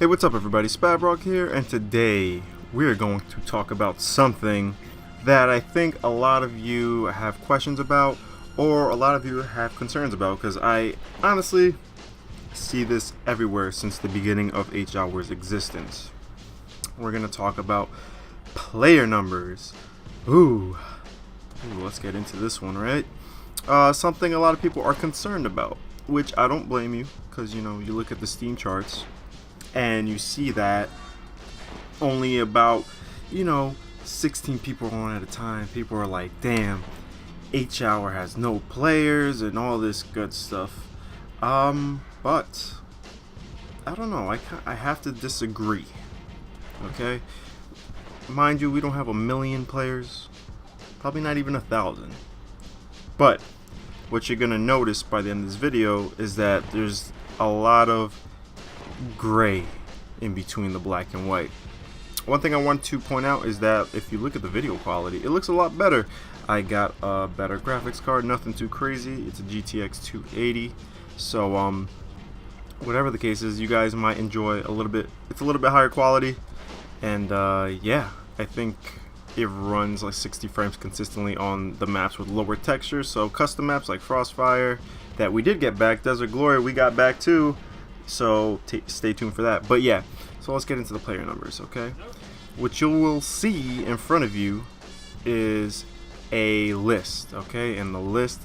Hey, what's up everybody? Spabrock here, and today we're going to talk about something that I think a lot of you have questions about, or a lot of you have concerns about, because I honestly see this everywhere since the beginning of H-Hour's existence. We're going to talk about player numbers. Ooh, let's get into this one, right? Something a lot of people are concerned about, which I don't blame you, because, you look at the Steam charts, and you see that only about 16 people are on at a time. People are like, damn, H-Hour has no players and all this good stuff. But I don't know, I have to disagree. Okay, mind you, we don't have 1 million players, probably not even 1,000. But what you're gonna notice by the end of this video is that there's a lot of gray in between the black and white. One thing I want to point out is that if you look at the video quality, it looks a lot better. I got a better graphics card, nothing too crazy. It's a GTX 280. So whatever the case is, you guys might enjoy a little bit. It's a little bit higher quality, and yeah, I think it runs like 60 frames consistently on the maps with lower textures. So custom maps like Frostfire that we did get back, Desert Glory we got back too. So stay tuned for that. But yeah, so let's get into the player numbers, okay? What you will see in front of you is a list, okay? And the list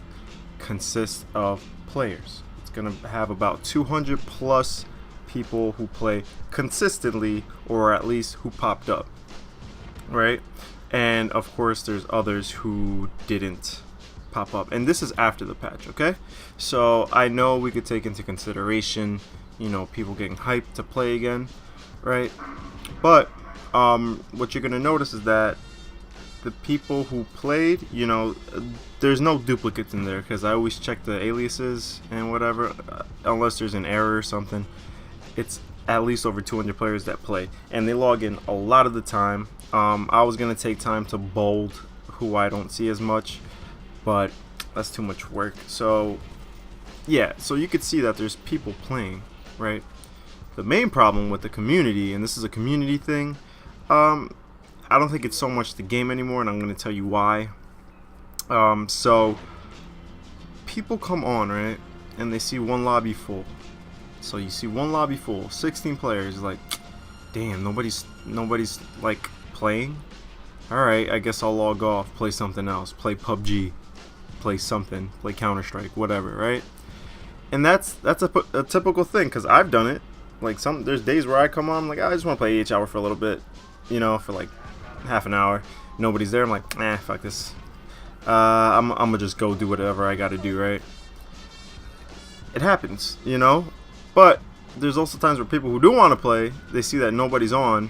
consists of players. It's gonna have about 200 plus people who play consistently, or at least who popped up, right? And of course there's others who didn't pop up, and this is after the patch, okay? So I know we could take into consideration people getting hyped to play again, right? But what you're gonna notice is that the people who played, there's no duplicates in there, because I always check the aliases and whatever, unless there's an error or something. It's at least over 200 players that play, and they log in a lot of the time. I was gonna take time to bold who I don't see as much, but that's too much work. So yeah, so you could see that there's people playing, right? The main problem with the community, and this is a community thing, I don't think it's so much the game anymore, and I'm going to tell you why. So people come on, right, and they see one lobby full. So you see one lobby full, 16 players, like, damn, nobody's like playing. All right, I guess I'll log off, play something else, play PUBG, play something, play Counter-Strike, whatever, right? And that's a typical thing, because I've done it. Like, there's days where I come on, I'm like, I just want to play H-Hour for a little bit, for like half an hour. Nobody's there. I'm like, fuck this. I'm gonna just go do whatever I gotta do, right? It happens, But there's also times where people who do want to play, they see that nobody's on,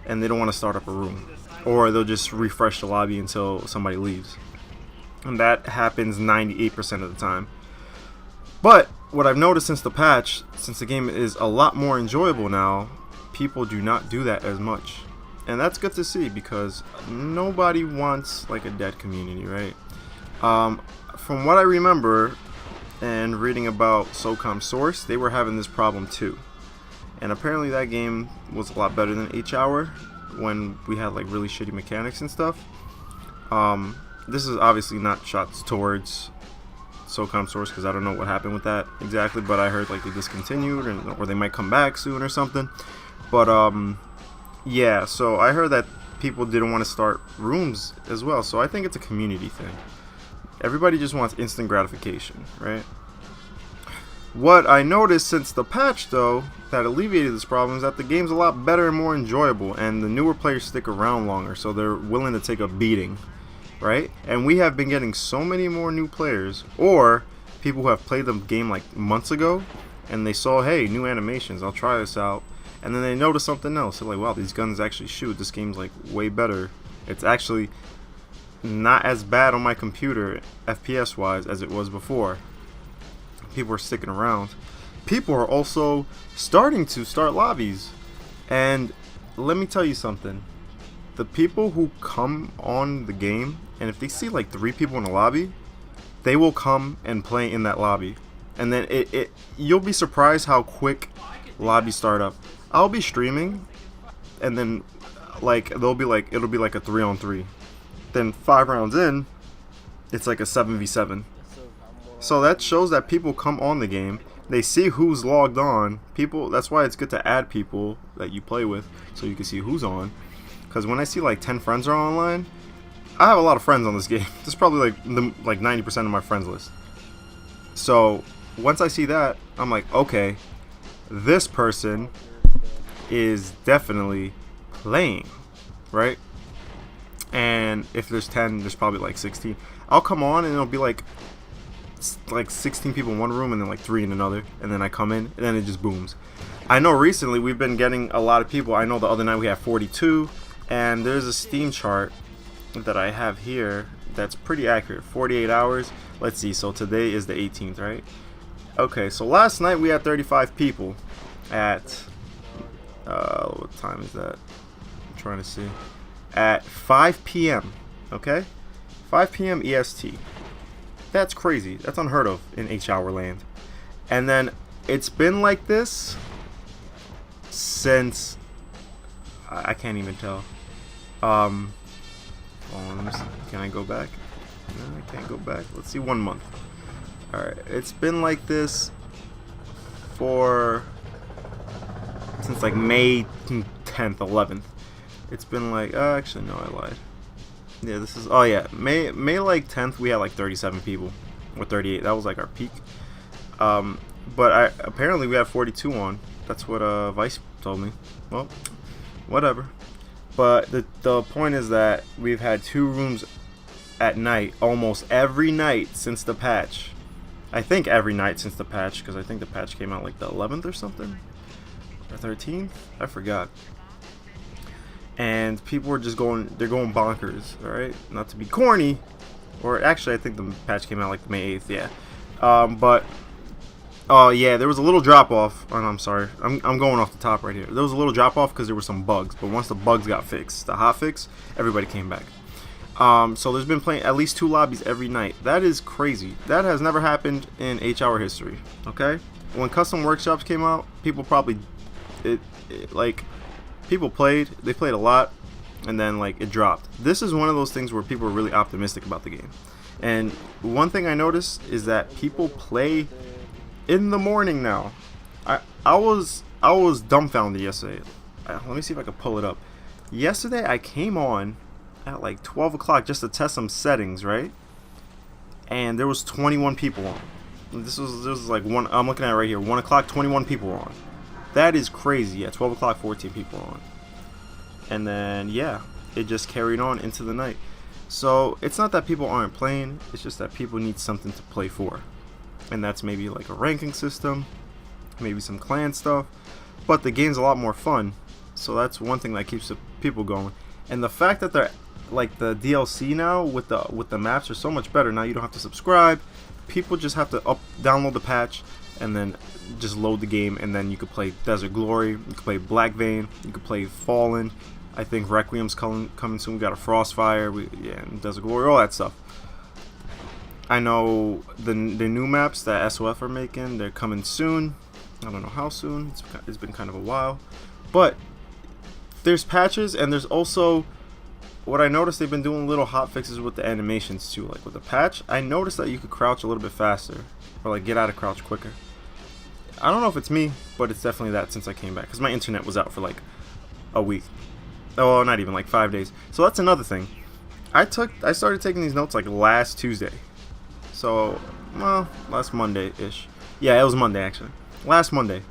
and they don't want to start up a room, or they'll just refresh the lobby until somebody leaves, and that happens 98% of the time. But what I've noticed since the patch, since the game is a lot more enjoyable now, people do not do that as much. And that's good to see, because nobody wants like a dead community, right? From what I remember and reading about SOCOM Source, they were having this problem too. And apparently that game was a lot better than H-Hour when we had like really shitty mechanics and stuff. This is obviously not shots towards SOCOM Source, because I don't know what happened with that exactly, but I heard like they discontinued, or they might come back soon or something. But yeah, so I heard that people didn't want to start rooms as well. So I think it's a community thing. Everybody just wants instant gratification, right? What I noticed since the patch, though, that alleviated this problem is that the game's a lot better and more enjoyable, and the newer players stick around longer, so they're willing to take a beating, right? And we have been getting so many more new players, or people who have played the game like months ago, and they saw, hey, new animations, I'll try this out, and then they notice something else. They're like, wow, these guns actually shoot. This game's like way better. It's actually not as bad on my computer, FPS wise, as it was before. People are sticking around. People are also starting to start lobbies, and let me tell you something. The people who come on the game, and if they see like 3 people in a lobby, they will come and play in that lobby. And then you'll be surprised how quick lobbies start up. I'll be streaming, and then like it'll be like a 3-on-3. Then 5 rounds in, it's like a 7v7. So that shows that people come on the game. They see who's logged on. People. That's why it's good to add people that you play with, so you can see who's on. Because when I see like 10 friends are online, I have a lot of friends on this game. This is probably like 90% of my friends list. So once I see that, I'm like, okay, this person is definitely playing, right? And if there's 10, there's probably like 16. I'll come on and it'll be like 16 people in one room and then like 3 in another, and then I come in and then it just booms. I know recently we've been getting a lot of people. I know the other night we had 42, and there's a Steam chart that I have here that's pretty accurate. 48 hours. Let's see. So today is the 18th, right? Okay, so last night we had 35 people at what time is that? I'm trying to see. At 5 p.m. Okay, 5 p.m. EST. That's crazy. That's unheard of in H-Hour land. And then it's been like this since I can't even tell. Hold on, let me see. Can I go back? No, I can't go back. Let's see, 1 month. Alright, it's been like this since like May 10th, 11th. It's been like, actually no, I lied. Yeah, this is, oh yeah, May like 10th we had like 37 people, or 38. That was like our peak. But apparently we have 42 on. That's what Vice told me. Well, whatever. But the point is that we've had 2 rooms at night almost every night since the patch. I think every night since the patch, because I think the patch came out like the 11th or something, or 13th. I forgot. And people are just they're going bonkers, alright? Not to be corny, or actually I think the patch came out like May 8th, yeah. But, oh yeah, there was a little drop off. Oh, no, I'm sorry, I'm going off the top right here. There was a little drop off because there were some bugs, but once the bugs got fixed, the hot fix, everybody came back. So there's been playing at least 2 lobbies every night. That is crazy. That has never happened in H-Hour history, okay? When Custom Workshops came out, people probably, people played, they played a lot, and then like it dropped. This is one of those things where people are really optimistic about the game. And one thing I noticed is that people play in the morning now. I was dumbfounded yesterday. Let me see if I can pull it up. Yesterday I came on at like 12 o'clock just to test some settings, right? And there was 21 people on. This was like I'm looking at it right here, 1 o'clock, 21 people on. That is crazy. At 12 o'clock, 14 people on. And then, yeah, it just carried on into the night. So, it's not that people aren't playing, it's just that people need something to play for. And that's maybe like a ranking system, maybe some clan stuff. But the game's a lot more fun. So that's one thing that keeps the people going. And the fact that they're like the DLC now with the maps are so much better. Now you don't have to subscribe. People just have to download the patch and then just load the game, and then you could play Desert Glory, you could play Black Vein, you could play Fallen. I think Requiem's coming soon. We got a Frostfire, and Desert Glory, all that stuff. I know the new maps that SOF are making, they're coming soon. I don't know how soon. It's been kind of a while, but there's patches, and there's also what I noticed, they've been doing little hot fixes with the animations too. Like with the patch, I noticed that you could crouch a little bit faster, or like get out of crouch quicker. I don't know if it's me, but it's definitely that since I came back, because my internet was out for like a week. Oh, not even, like 5 days. So that's another thing. I started taking these notes like last Tuesday. So, well, last Monday-ish. Yeah, it was Monday actually. Last Monday.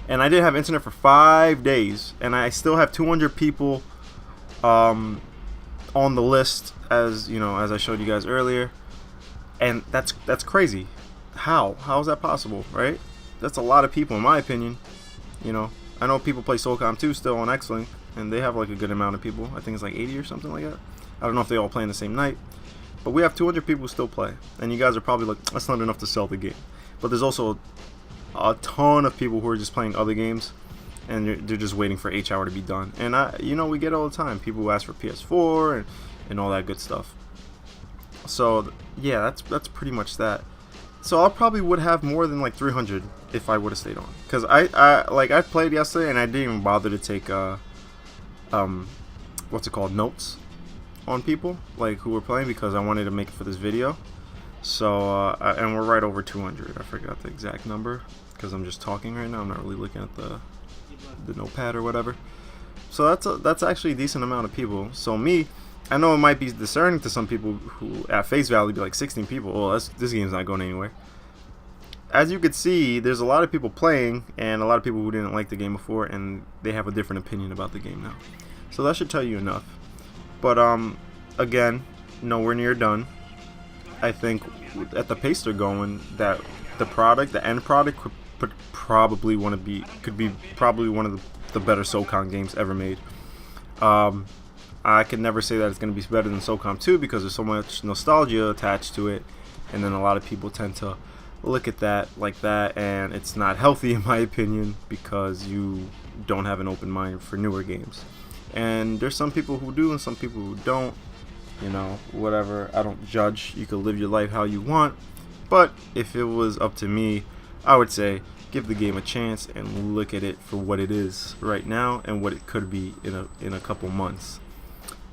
And I didn't have internet for 5 days, and I still have 200 people on the list, as you know, as I showed you guys earlier. And that's crazy. How is that possible, right? That's a lot of people in my opinion. You know, I know people play Soulcom 2 still on X-Link, and they have like a good amount of people. I think it's like 80 or something like that. I don't know if they all play in the same night, but we have 200 people who still play, and you guys are probably like, that's not enough to sell the game. But there's also a ton of people who are just playing other games, and they're just waiting for H-Hour to be done. And you know, we get all the time people who ask for PS4 and all that good stuff. So yeah, that's pretty much that. So I probably would have more than like 300 if I would have stayed on. Because I played yesterday and I didn't even bother to take what's it called, notes on people like who were playing, because I wanted to make it for this video. So and we're right over 200. I forgot the exact number because I'm just talking right now. I'm not really looking at the notepad or whatever. So that's actually a decent amount of people. So me, I know it might be discerning to some people who at face value be like 16 people. Well, this game's not going anywhere. As you could see, there's a lot of people playing and a lot of people who didn't like the game before, and they have a different opinion about the game now. So that should tell you enough. But again, nowhere near done. I think at the pace they're going, that the end product could probably be probably one of the better SOCOM games ever made. I can never say that it's going to be better than SOCOM 2 because there's so much nostalgia attached to it, and then a lot of people tend to look at that like that, and it's not healthy in my opinion, because you don't have an open mind for newer games. And there's some people who do and some people who don't, you know, whatever. I don't judge. You can live your life how you want, but if it was up to me, I would say give the game a chance and look at it for what it is right now and what it could be in a couple months.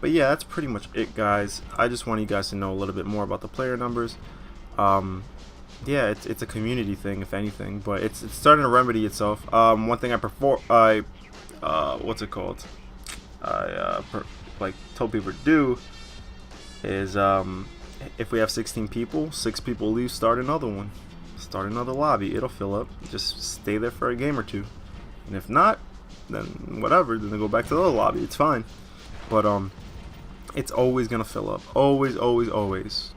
But yeah, that's pretty much it, guys. I just want you guys to know a little bit more about the player numbers. Yeah, it's a community thing, if anything, but it's starting to remedy itself. One thing what's it called? Like told people to do is if we have 16 people, 6 people leave, start another one, start another lobby. It'll fill up. Just stay there for a game or two, and if not, then whatever. Then they go back to the other lobby. It's fine, but it's always gonna fill up. Always, always, always.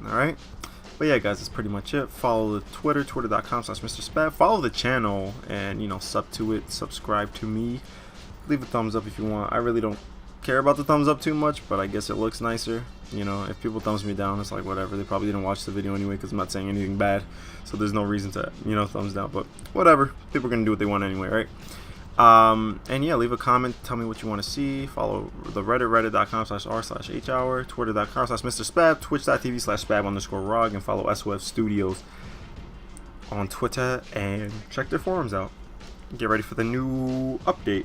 All right. But yeah, guys, that's pretty much it. Follow the Twitter, twitter.com/MrSpab. Follow the channel and, you know, sub to it. Subscribe to me. Leave a thumbs up if you want. I really don't care about the thumbs up too much, but I guess it looks nicer. You know, if people thumbs me down, it's like whatever. They probably didn't watch the video anyway because I'm not saying anything bad. So there's no reason to, you know, thumbs down. But whatever. People are going to do what they want anyway, right? And yeah, leave a comment. Tell me what you want to see. Follow the Reddit, reddit.com/r/hhour, twitter.com/MrSpab, twitch.tv/spab_rog, and follow SOF Studios on Twitter and check their forums out. Get ready for the new update,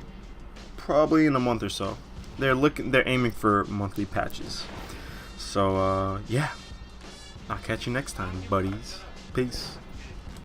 probably in a month or so. They're aiming for monthly patches. So yeah, I'll catch you next time, buddies. Peace.